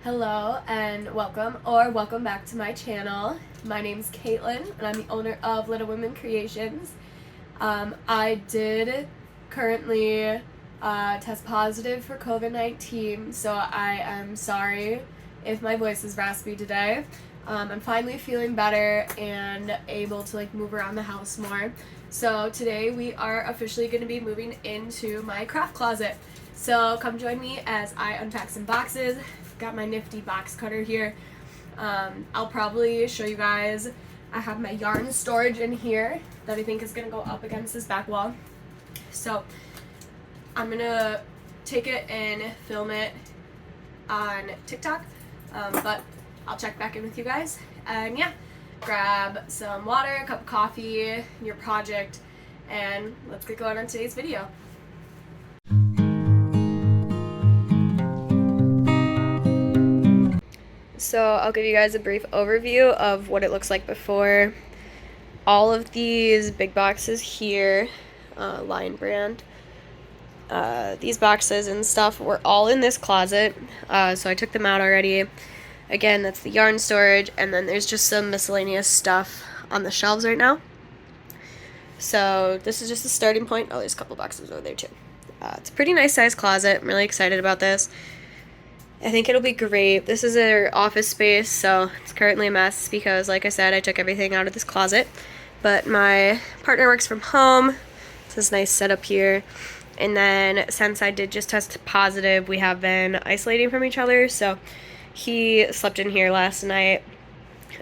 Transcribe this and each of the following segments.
Hello and welcome back to my channel. My name's Caitlin and I'm the owner of Little Women Creations. I did currently test positive for COVID-19, so I am sorry if my voice is raspy today. I'm finally feeling better and able to move around the house more. So today we are officially going to be moving into my craft closet. So come join me as I unpack some boxes. Got my nifty box cutter here. I'll probably show you guys. I have my yarn storage in here that I think is going to go up against this back wall. So I'm going to take it and film it on TikTok, but I'll check back in with you guys. And yeah, grab some water, a cup of coffee, your project, and let's get going on today's video. So I'll give you guys a brief overview of what it looks like before. All of these big boxes here, Lion brand, these boxes and stuff were all in this closet, so I took them out already. Again, that's the yarn storage, and then there's just some miscellaneous stuff on the shelves right now. So this is just the starting point. Oh, there's a couple boxes over there too. It's a pretty nice sized closet. I'm really excited about this. I think it'll be great. This is our office space, so it's currently a mess because, like I said, I took everything out of this closet. But my partner works from home. It's this nice setup here. And then since I did just test positive, we have been isolating from each other. So he slept in here last night,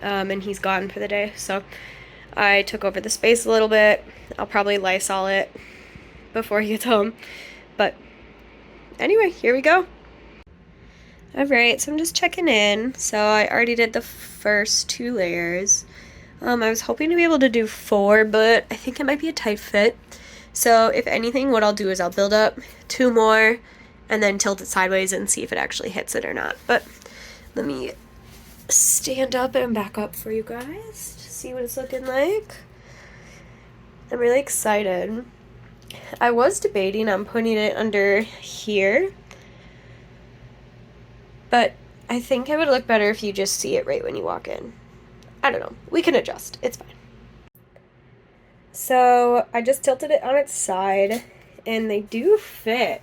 and he's gone for the day. So I took over the space a little bit. I'll probably Lysol it before he gets home. But anyway, here we go. Alright, so I'm just checking in. So I already did the first 2 layers. I was hoping to be able to do 4, but I think it might be a tight fit. So if anything, what I'll do is I'll build up 2 more and then tilt it sideways and see if it actually hits it or not. But let me stand up and back up for you guys to see what it's looking like. I'm really excited. I was debating on putting it under here, but I think it would look better if you just see it right when you walk in. I don't know. We can adjust. It's fine. So I just tilted it on its side, and they do fit.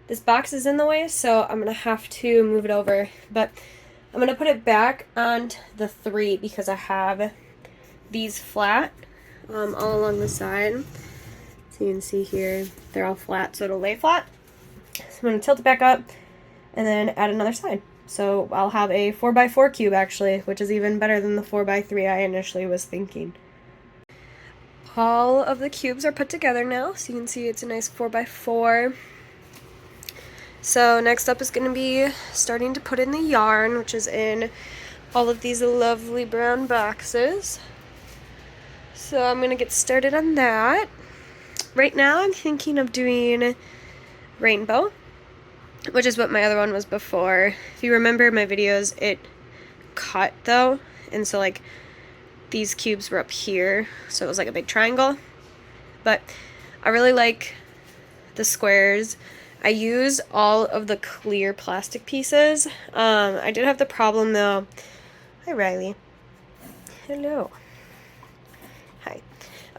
This box is in the way, so I'm going to have to move it over. But I'm going to put it back on the 3 because I have these flat all along the side. So you can see here, they're all flat, so it'll lay flat. So I'm going to tilt it back up and then add another side. So I'll have a 4x4 cube actually, which is even better than the 4x3 I initially was thinking. All of the cubes are put together now, so you can see it's a nice 4x4. So next up is going to be starting to put in the yarn, which is in all of these lovely brown boxes. So I'm going to get started on that. Right now I'm thinking of doing rainbow, which is what my other one was before. If you remember my videos, it cut though, and so these cubes were up here, so it was like a big triangle. But I really like the squares. I used all of the clear plastic pieces. I did have the problem though. Hi Riley. Hello. Hi.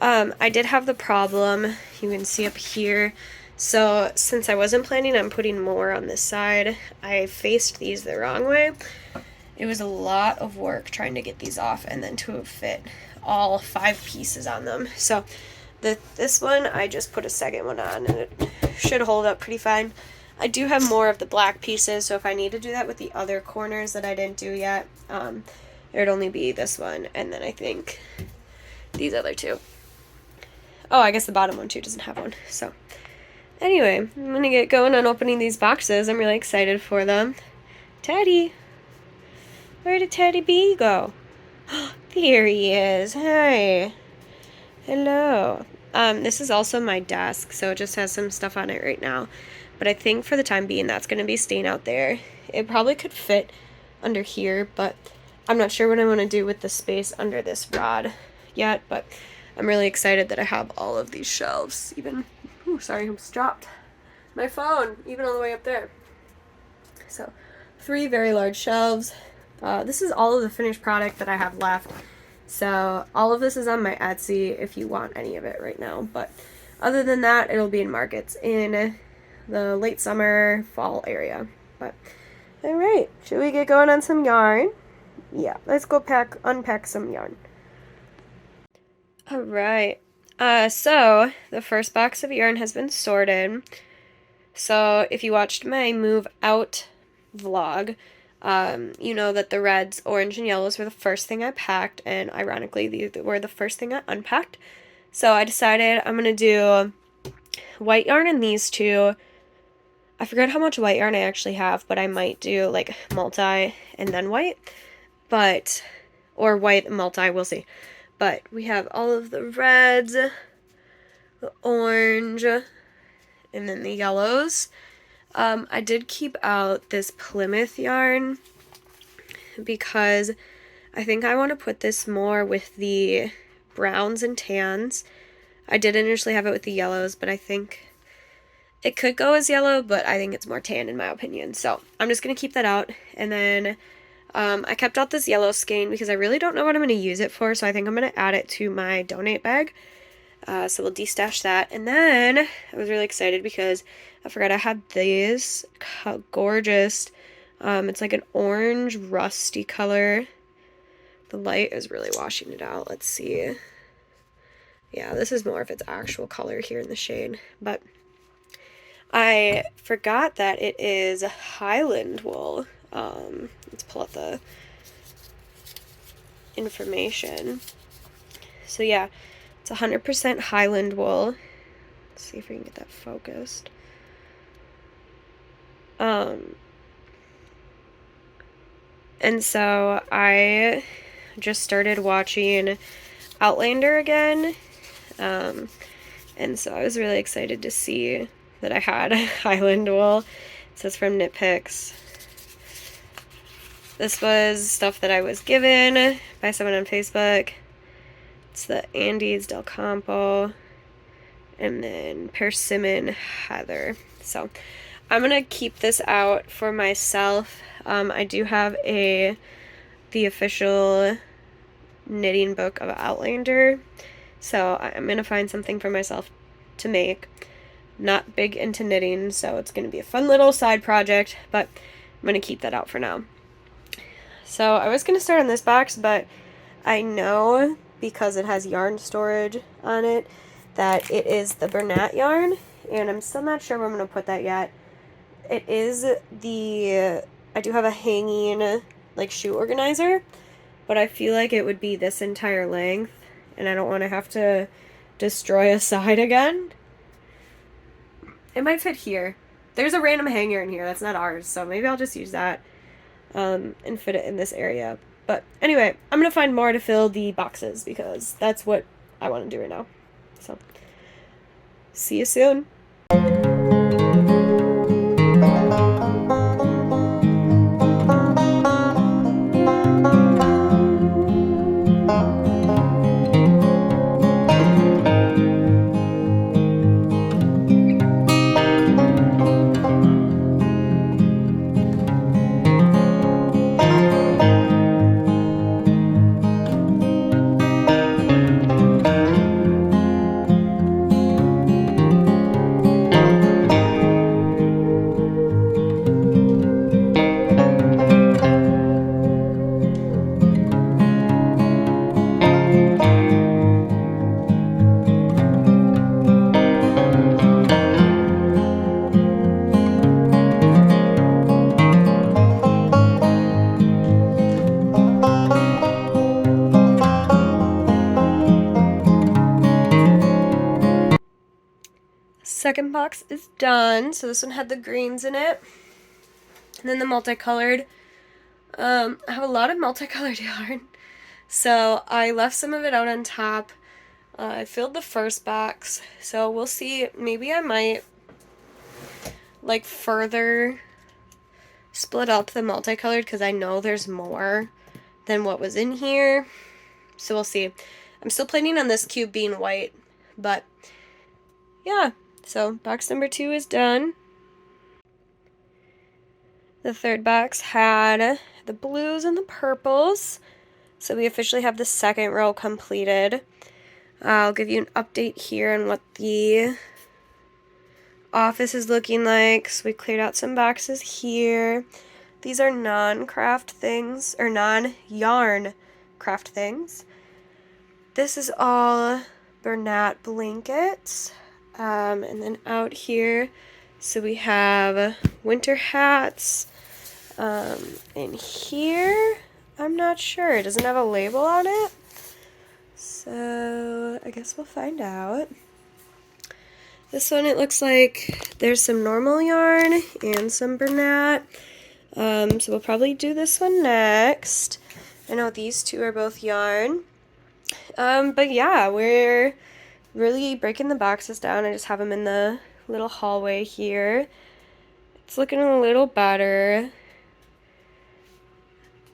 I did have the problem, you can see up here. So since I wasn't planning on putting more on this side, I faced these the wrong way. It was a lot of work trying to get these off and then to fit all 5 pieces on them. So this one, I just put a second one on and it should hold up pretty fine. I do have more of the black pieces, so if I need to do that with the other corners that I didn't do yet, it would only be this one and then I think these other 2. Oh, I guess the bottom one too doesn't have one, so. Anyway, I'm going to get going on opening these boxes. I'm really excited for them. Teddy! Where did Teddy B go? There he is. Hi. Hello. This is also my desk, so it just has some stuff on it right now. But I think for the time being, that's going to be staying out there. It probably could fit under here, but I'm not sure what I want to do with the space under this rod yet. But I'm really excited that I have all of these shelves, even... Ooh, sorry, I almost dropped my phone, even all the way up there. So 3 very large shelves. This is all of the finished product that I have left. So all of this is on my Etsy if you want any of it right now. But other than that, it'll be in markets in the late summer, fall area. But all right, should we get going on some yarn? Yeah, let's go unpack some yarn. All right. So the first box of yarn has been sorted. So if you watched my move out vlog, you know that the reds, orange, and yellows were the first thing I packed, and ironically, these were the first thing I unpacked. So I decided I'm going to do white yarn in these two. I forget how much white yarn I actually have, but I might do like multi and then white, or white and multi, we'll see. But we have all of the reds, the orange, and then the yellows. I did keep out this Plymouth yarn because I think I want to put this more with the browns and tans. I did initially have it with the yellows, but I think it could go as yellow, but I think it's more tan in my opinion. So I'm just going to keep that out. And then I kept out this yellow skein because I really don't know what I'm going to use it for, so I think I'm going to add it to my donate bag. So we'll destash that. And then I was really excited because I forgot I had these gorgeous, it's like an orange rusty color. The light is really washing it out. Let's see. Yeah, this is more of its actual color here in the shade. But I forgot that it is Highland wool. Let's pull up the information. So yeah, it's 100% Highland wool. Let's see if we can get that focused. And so I just started watching Outlander again. And so I was really excited to see that I had Highland wool. It says from Knit Picks. This was stuff that I was given by someone on Facebook. It's the Andes Del Campo. And then Persimmon Heather. So I'm going to keep this out for myself. I do have the official knitting book of Outlander. So I'm going to find something for myself to make. Not big into knitting, so it's going to be a fun little side project, but I'm going to keep that out for now. So I was going to start on this box, but I know because it has yarn storage on it that it is the Bernat yarn, and I'm still not sure where I'm going to put that yet. It is I do have a hanging like shoe organizer, but I feel like it would be this entire length, and I don't want to have to destroy a side again. It might fit here. There's a random hanger in here that's not ours, so maybe I'll just use that and fit it in this area. But anyway, I'm going to find more to fill the boxes because that's what I want to do right now. So, see you soon. Second box is done. So this one had the greens in it. And then the multicolored. I have a lot of multicolored yarn. So I left some of it out on top. I filled the first box. So we'll see. Maybe I might like further split up the multicolored because I know there's more than what was in here. So we'll see. I'm still planning on this cube being white. But yeah. So box number 2 is done. The third box had the blues and the purples. So we officially have the second row completed. I'll give you an update here on what the office is looking like. So we cleared out some boxes here. These are non-craft things, or non-yarn craft things. This is all Bernat blankets. And then out here, so we have winter hats. In here, I'm not sure. It doesn't have a label on it. So I guess we'll find out. This one, it looks like there's some normal yarn and some Bernat. So we'll probably do this one next. I know these two are both yarn. But yeah, we're really breaking the boxes down. I just have them in the little hallway here. It's looking a little better.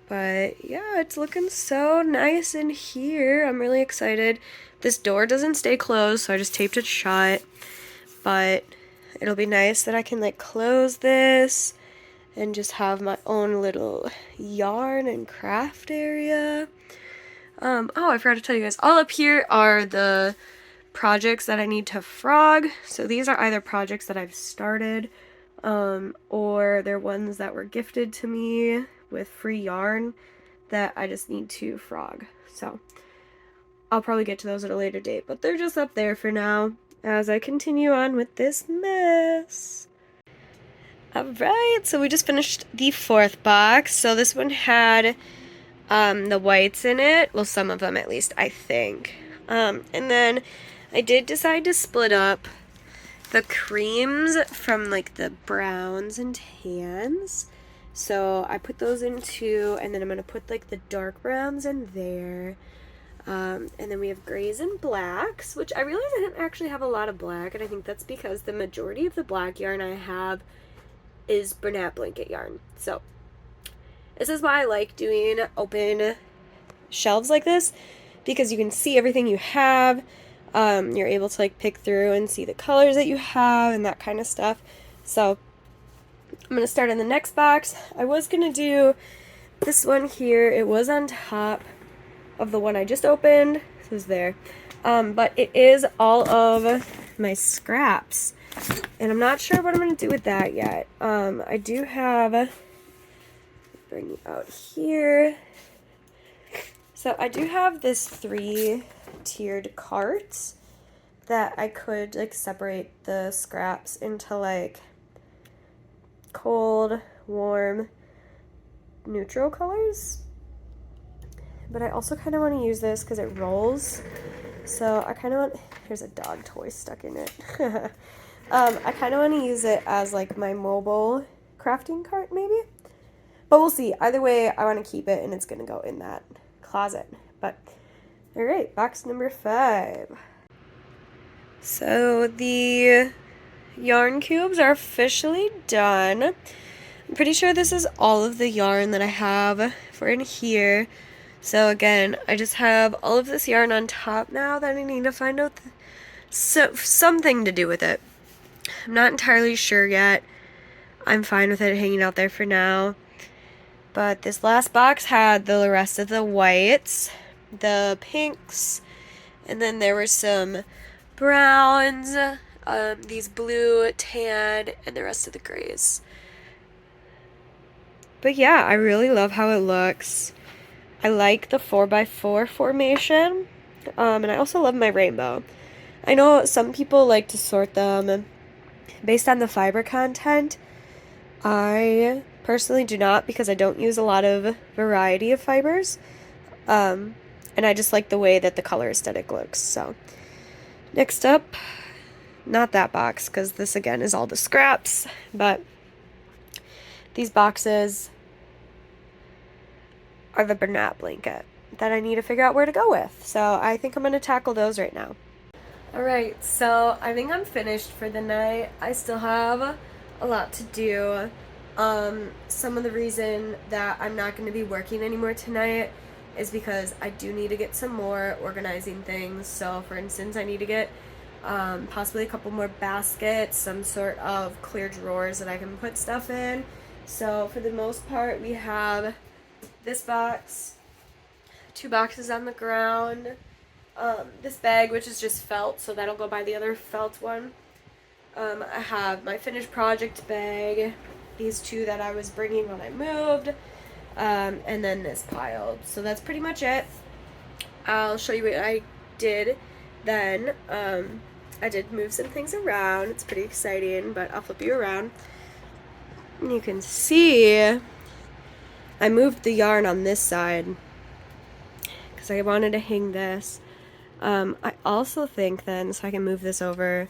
But yeah, it's looking so nice in here. I'm really excited. This door doesn't stay closed, so I just taped it shut. But it'll be nice that I can like close this and just have my own little yarn and craft area. Oh, I forgot to tell you guys, all up here are the projects that I need to frog. So these are either projects that I've started, or they're ones that were gifted to me with free yarn that I just need to frog. So I'll probably get to those at a later date, but they're just up there for now as I continue on with this mess. Alright, so we just finished the fourth box. So this one had the whites in it. Well, some of them at least, I think. And then I did decide to split up the creams from like the browns and tans. So I put those in two, and then I'm going to put like the dark browns in there. And then we have grays and blacks, which I realize I didn't actually have a lot of black, and I think that's because the majority of the black yarn I have is Bernat blanket yarn. So this is why I like doing open shelves like this, because you can see everything you have. You're able to like pick through and see the colors that you have and that kind of stuff. So I'm going to start in the next box. I was going to do this one here. It was on top of the one I just opened. This was there. But it is all of my scraps. And I'm not sure what I'm going to do with that yet. I do have, bring you out here. So I do have this 3-tiered cart that I could like separate the scraps into like cold, warm, neutral colors. But I also kind of want to use this because it rolls. So I kind of want, here's a dog toy stuck in it. I kind of want to use it as like my mobile crafting cart maybe. But we'll see. Either way, I want to keep it and it's going to go in that closet. But alright, box number 5. So the yarn cubes are officially done. I'm pretty sure this is all of the yarn that I have for in here. So again, I just have all of this yarn on top now that I need to find out something to do with it. I'm not entirely sure yet. I'm fine with it hanging out there for now. But this last box had the rest of the whites, the pinks, and then there were some browns, these blue, tan, and the rest of the grays. But yeah, I really love how it looks. I like the 4x4 formation, and I also love my rainbow. I know some people like to sort them based on the fiber content. I personally do not, because I don't use a lot of variety of fibers, and I just like the way that the color aesthetic looks. So next up, not that box, because this again is all the scraps, but these boxes are the Bernat blanket that I need to figure out where to go with. So I think I'm going to tackle those right now. Alright, so I think I'm finished for the night. I still have a lot to do. Some of the reason that I'm not going to be working anymore tonight is because I do need to get some more organizing things. So for instance, I need to get possibly a couple more baskets, some sort of clear drawers that I can put stuff in, So for the most part, we have this box, 2 boxes on the ground, this bag, which is just felt, so that'll go by the other felt one. I have my finished project bag, these 2 that I was bringing when I moved, and then this pile. So that's pretty much it. I'll show you what I did then. I did move some things around. It's pretty exciting, but I'll flip you around. And you can see I moved the yarn on this side because I wanted to hang this. I also think then, so I can move this over,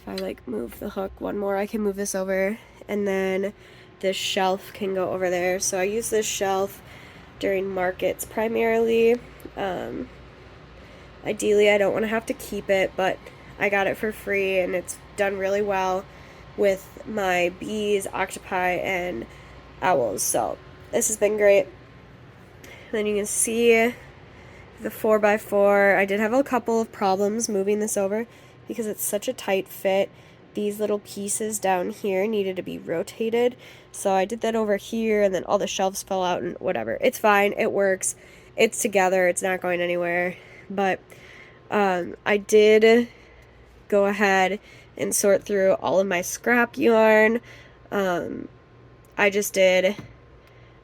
if I like move the hook one more, I can move this over, and then this shelf can go over there. So I use this shelf during markets primarily. Ideally, I don't want to have to keep it, but I got it for free, and it's done really well with my bees, octopi, and owls. So this has been great. And then you can see the 4x4. I did have a couple of problems moving this over because it's such a tight fit. These little pieces down here needed to be rotated. So I did that over here, and then all the shelves fell out and whatever. It's fine. It works. It's together. It's not going anywhere. But I did go ahead and sort through all of my scrap yarn. I just did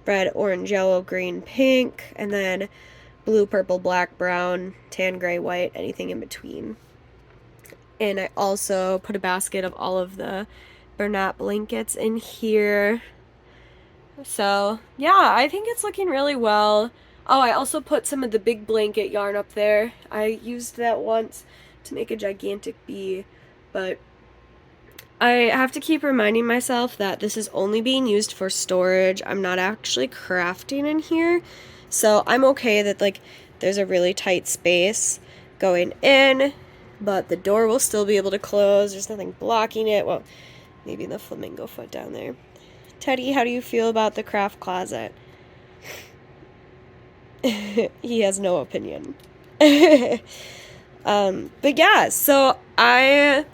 red, orange, yellow, green, pink, and then blue, purple, black, brown, tan, gray, white, anything in between. And I also put a basket of all of the Bernat blankets in here. So yeah, I think it's looking really well. Oh, I also put some of the big blanket yarn up there. I used that once to make a gigantic bee, but I have to keep reminding myself that this is only being used for storage. I'm not actually crafting in here. So I'm okay that like there's a really tight space going in, but the door will still be able to close. There's nothing blocking it. Well, maybe the flamingo foot down there. Teddy, how do you feel about the craft closet? He has no opinion. But yeah, so I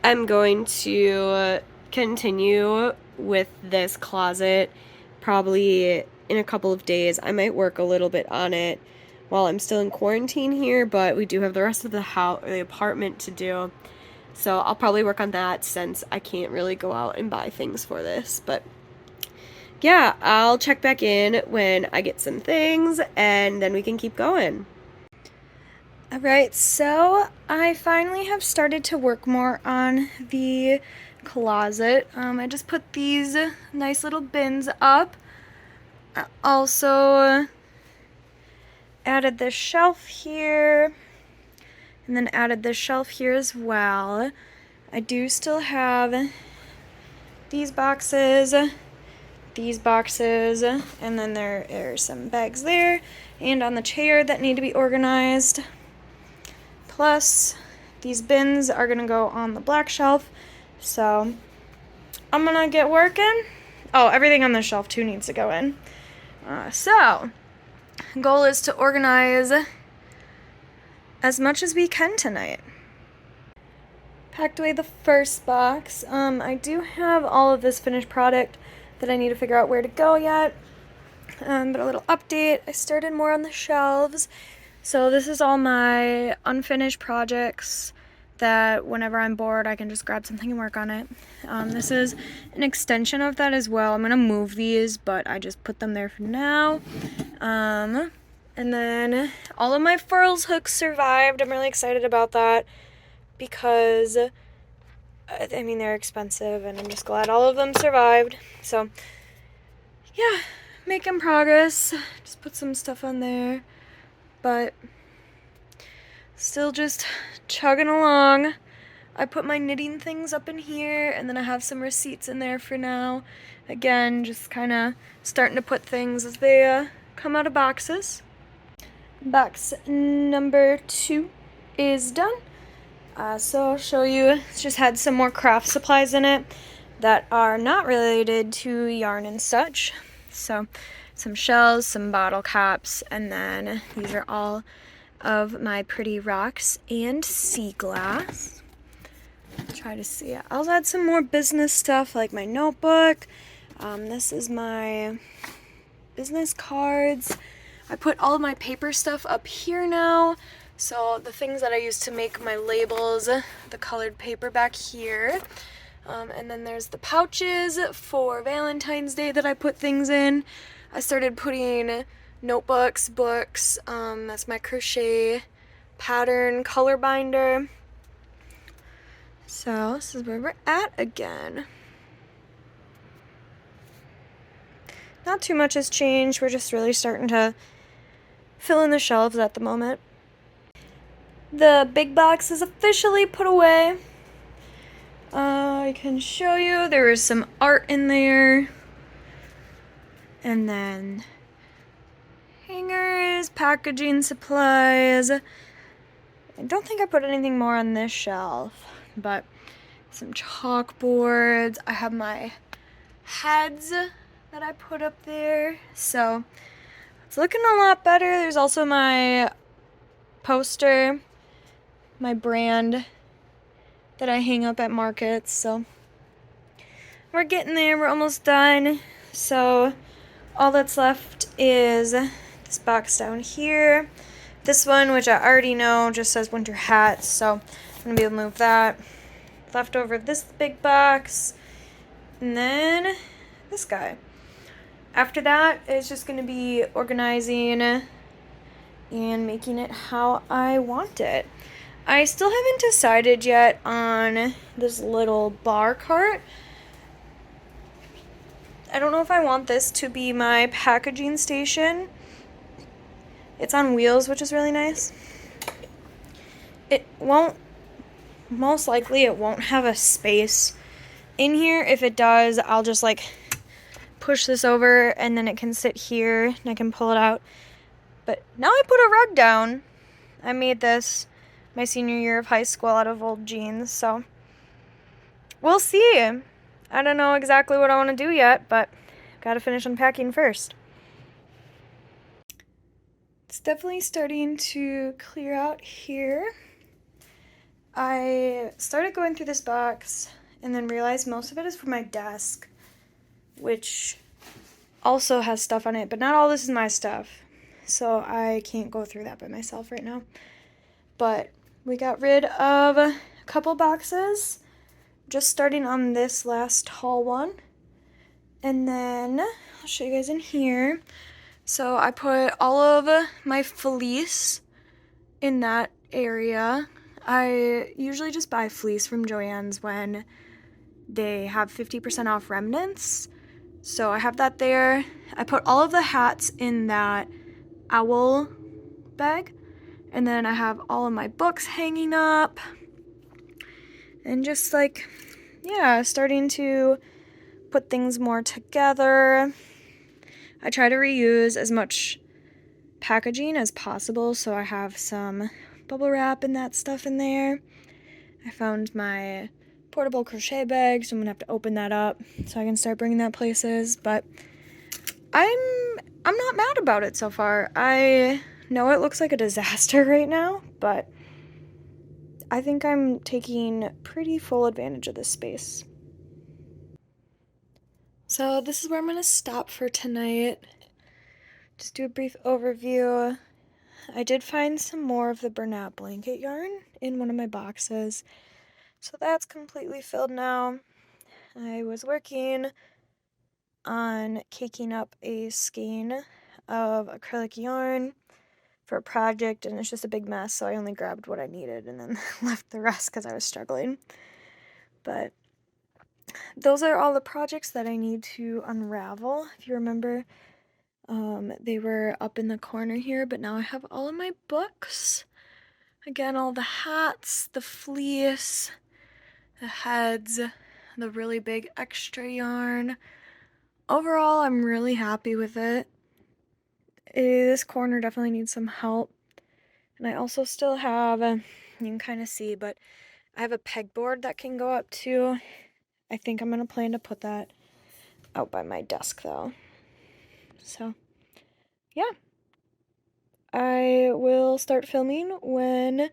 am going to continue with this closet probably in a couple of days. I might work a little bit on it while I'm still in quarantine here, but we do have the rest of the house, the apartment to do. So I'll probably work on that since I can't really go out and buy things for this. But yeah, I'll check back in when I get some things, and then we can keep going. Alright, so I finally have started to work more on the closet. I just put these nice little bins up. I also added this shelf here, and then added this shelf here as well. I do still have these boxes, and then there are some bags there and on the chair that need to be organized. Plus, these bins are gonna go on the black shelf, so I'm gonna get working. Oh, everything on the shelf too needs to go in. So, goal is to organize as much as we can tonight. Packed away the first box. I do have all of this finished product that I need to figure out where to go yet. But a little update, I started more on the shelves. So this is all my unfinished projects that whenever I'm bored I can just grab something and work on it. This is an extension of that as well. I'm going to move these, but I just put them there for now. And then all of my furls hooks survived. I'm really excited about that because, I mean, they're expensive and I'm just glad all of them survived. So, yeah, making progress. Just put some stuff on there. But still just chugging along. I put my knitting things up in here, and then I have some receipts in there for now. Again, just kind of starting to put things as they come out of boxes. Box number 2 is done. So I'll show you. It's just had some more craft supplies in it that are not related to yarn and such. So some shells, some bottle caps, and then these are all of my pretty rocks and sea glass. Try to see it. I'll add some more business stuff like my notebook, This is my business cards. I put all of my paper stuff up here now. So the things that I use to make my labels, the colored paper back here. And then there's the pouches for Valentine's Day that I put things in. I started putting notebooks, books, that's my crochet pattern color binder. So this is where we're at again. Not too much has changed. We're just really starting to fill in the shelves at the moment. The big box is officially put away. I can show you there is some art in there. And then hangers, packaging supplies. I don't think I put anything more on this shelf, but some chalkboards. I have my heads that I put up there. So it's looking a lot better. There's also my poster, my brand that I hang up at markets. So we're getting there. We're almost done. So all that's left is this box down here. This one, which I already know, just says winter hats, so I'm gonna be able to move that. Left over this big box, and then this guy. After that, it's just gonna be organizing and making it how I want it. I still haven't decided yet on this little bar cart. I don't know if I want this to be my packaging station. It's on wheels, which is really nice. It won't, most likely it won't have a space in here. If it does, I'll just like push this over and then it can sit here and I can pull it out. But now I put a rug down. I made this my senior year of high school out of old jeans, so we'll see. I don't know exactly what I want to do yet, but gotta finish unpacking first. It's definitely starting to clear out here. I started going through this box and then realized most of it is for my desk, which also has stuff on it, but not all this is my stuff. So I can't go through that by myself right now. But we got rid of a couple boxes, just starting on this last tall one. And then I'll show you guys in here. So I put all of my fleece in that area. I usually just buy fleece from Joann's when they have 50% off remnants. So I have that there. I put all of the hats in that owl bag. And then I have all of my books hanging up. And just like, yeah, starting to put things more together. I try to reuse as much packaging as possible, so I have some bubble wrap and that stuff in there. I found my portable crochet bag, so I'm gonna have to open that up so I can start bringing that places, but I'm not mad about it so far. I know it looks like a disaster right now, but I think I'm taking pretty full advantage of this space. So this is where I'm gonna stop for tonight. Just do a brief overview. I did find some more of the burnout blanket yarn in one of my boxes, so that's completely filled now. I was working on caking up a skein of acrylic yarn for a project, and it's just a big mess, so I only grabbed what I needed and then left the rest because I was struggling. But those are all the projects that I need to unravel. If you remember, they were up in the corner here, but now I have all of my books. Again, all the hats, the fleece, the heads, the really big extra yarn. Overall, I'm really happy with it. This corner definitely needs some help. And I also still have, you can kind of see, but I have a pegboard that can go up too. I think I'm going to plan to put that out by my desk though. So, yeah. I will start filming when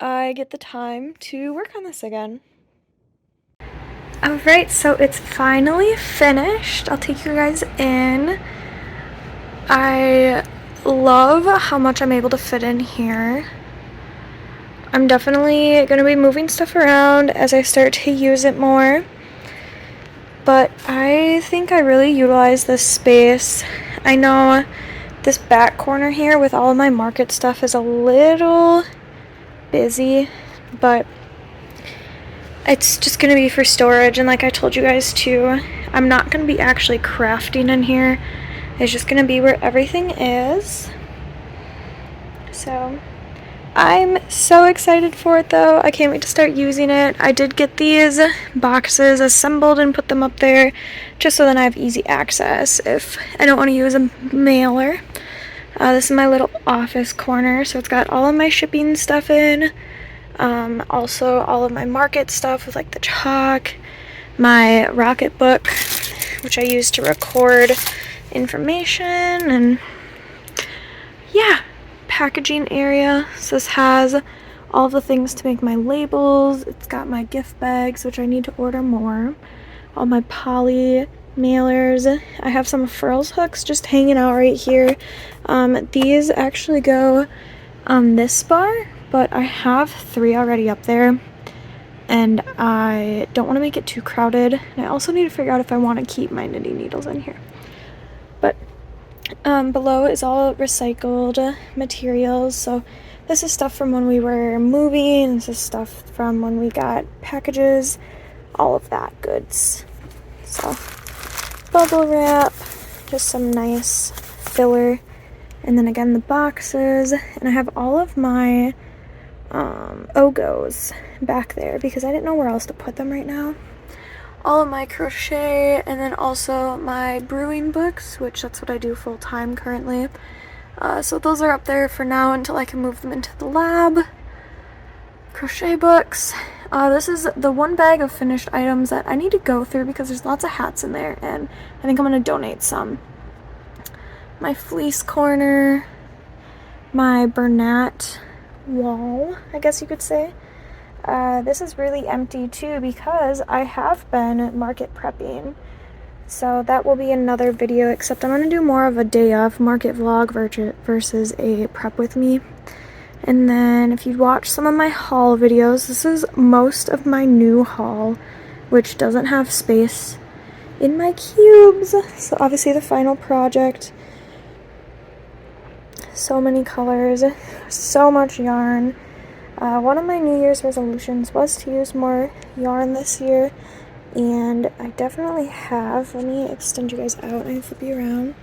I get the time to work on this again. Alright, so it's finally finished. I'll take you guys in. I love how much I'm able to fit in here. I'm definitely going to be moving stuff around as I start to use it more. But I think I really utilize this space. I know this back corner here with all of my market stuff is a little busy, but it's just going to be for storage. And like I told you guys too, I'm not going to be actually crafting in here. It's just going to be where everything is. So I'm so excited for it though. I can't wait to start using it. I did get these boxes assembled and put them up there just so then I have easy access if I don't want to use a mailer. This is my little office corner, so it's got all of my shipping stuff in. Also all of my market stuff with like the chalk, my rocket book, which I use to record information, and yeah, packaging area. So this has all the things to make my labels. It's got my gift bags, which I need to order more. All my poly mailers. I have some furls hooks just hanging out right here. These actually go on this bar, but I have 3 already up there, and I don't want to make it too crowded. And I also need to figure out if I want to keep my knitting needles in here. But below is all recycled materials. So this is stuff from when we were moving. This is stuff from when we got packages, all of that goods. So bubble wrap, just some nice filler, and then again the boxes. And I have all of my Ogos back there because I didn't know where else to put them right now. All of my crochet, and then also my brewing books, which that's what I do full time currently. So those are up there for now until I can move them into the lab. Crochet books. This is the one bag of finished items that I need to go through because there's lots of hats in there, and I think I'm going to donate some. My fleece corner, my Bernat wall, I guess you could say. This is really empty too because I have been market prepping. So that will be another video, except I'm going to do more of a day of market vlog versus a prep with me. And then if you watch some of my haul videos, this is most of my new haul, which doesn't have space in my cubes. So obviously the final project. So many colors, so much yarn. One of my New Year's resolutions was to use more yarn this year, and I definitely have. Let me extend you guys out and flip you around.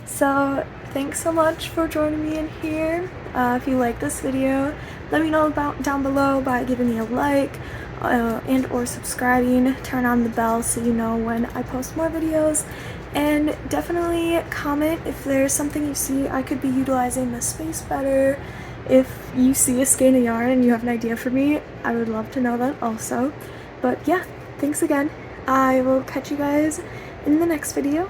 So thanks so much for joining me in here. If you like this video, let me know about down below by giving me a like and or subscribing. Turn on the bell so you know when I post more videos, and definitely comment if there's something you see I could be utilizing the space better. If you see a skein of yarn and you have an idea for me, I would love to know that also. But yeah, thanks again. I will catch you guys in the next video.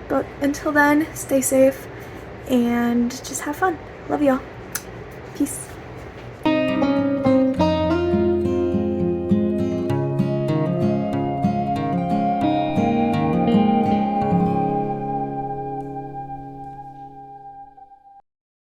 But until then, stay safe and just have fun. Love y'all. Peace.